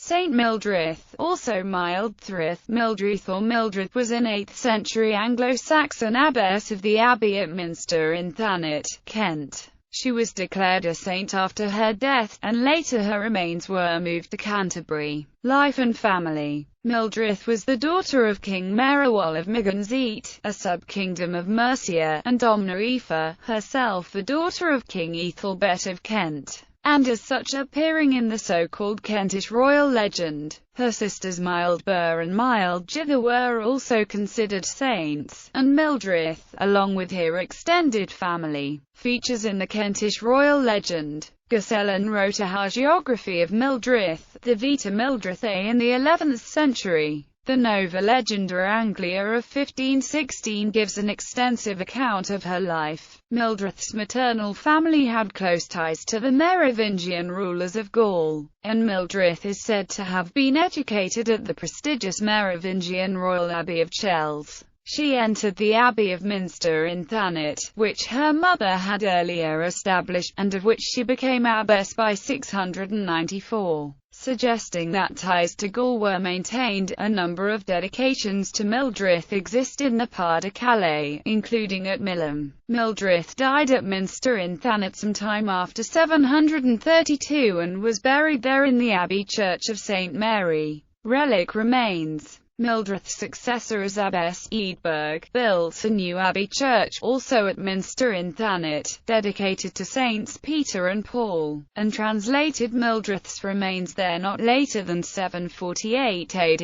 St. Mildrith, also Mildrith, Mildrith or Mildrith, was an 8th century Anglo-Saxon abbess of the Abbey at Minster in Thanet, Kent. She was declared a saint after her death, and later her remains were moved to Canterbury. Life and family. Mildrith was the daughter of King Merewal of Miganseat, a sub-kingdom of Mercia, and Domna herself the daughter of King Ethelbert of Kent, and as such appearing in the so-called Kentish royal legend. Her sisters Mildbur and Mildgytha were also considered saints, and Mildrith, along with her extended family, features in the Kentish royal legend. Gusellin wrote a hagiography of Mildrith, the Vita Mildrithae, in the 11th century. The Nova Legenda Anglia of 1516 gives an extensive account of her life. Mildrith's maternal family had close ties to the Merovingian rulers of Gaul, and Mildrith is said to have been educated at the prestigious Merovingian Royal Abbey of Chelles. She entered the Abbey of Minster in Thanet, which her mother had earlier established, and of which she became abbess by 694. Suggesting that ties to Gaul were maintained. A number of dedications to Mildrith exist in the Pas-de-Calais, including at Milham. Mildrith died at Minster in Thanet sometime after 732 and was buried there in the Abbey Church of St. Mary. Relic remains. Mildrith's successor as abbess, Eadburh, built a new abbey church, also at Minster in Thanet, dedicated to Saints Peter and Paul, and translated Mildrith's remains there not later than 748 AD.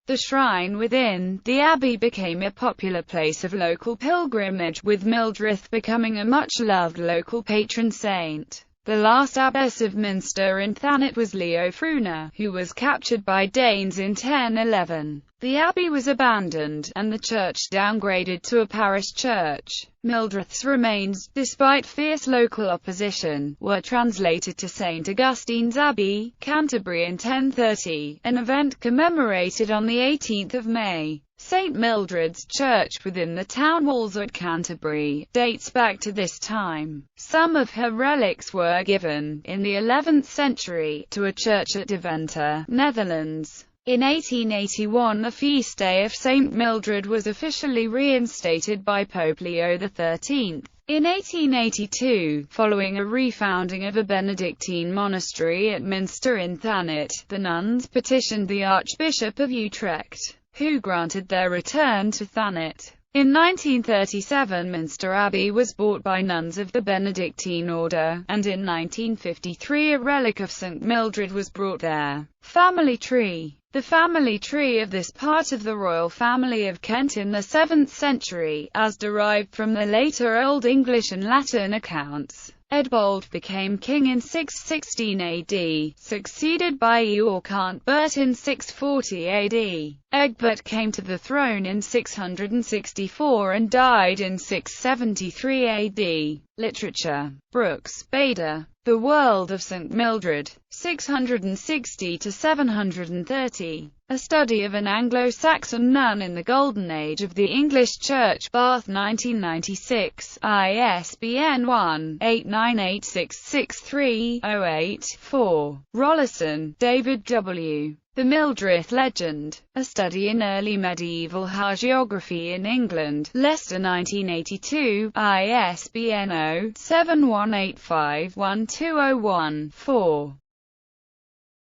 The shrine within the abbey became a popular place of local pilgrimage, with Mildrith becoming a much-loved local patron saint. The last abbess of Minster in Thanet was Leofruna, who was captured by Danes in 1011. The abbey was abandoned, and the church downgraded to a parish church. Mildrith's remains, despite fierce local opposition, were translated to St. Augustine's Abbey, Canterbury in 1030, an event commemorated on the 18th of May. St. Mildred's Church within the town walls at Canterbury dates back to this time. Some of her relics were given, in the 11th century, to a church at Deventer, Netherlands. In 1881 the feast day of St. Mildred was officially reinstated by Pope Leo XIII. In 1882, following a refounding of a Benedictine monastery at Minster in Thanet, the nuns petitioned the Archbishop of Utrecht, who granted their return to Thanet. In 1937 Minster Abbey was bought by nuns of the Benedictine order, and in 1953 a relic of St. Mildred was brought there. Family tree. The family tree of this part of the royal family of Kent in the 7th century, as derived from the later Old English and Latin accounts. Eadbald became king in 616 AD, succeeded by Eorcantbert in 640 AD. Egbert came to the throne in 664 and died in 673 AD. Literature. Brooks, Beda. The World of St. Mildred. 660 to 730. A study of an Anglo-Saxon nun in the Golden Age of the English Church, Bath 1996, ISBN 1-898663-08-4. Rollison, David W. The Mildrith Legend. A Study in Early Medieval Hagiography in England, Leicester 1982, ISBN 0-7185-1201-4.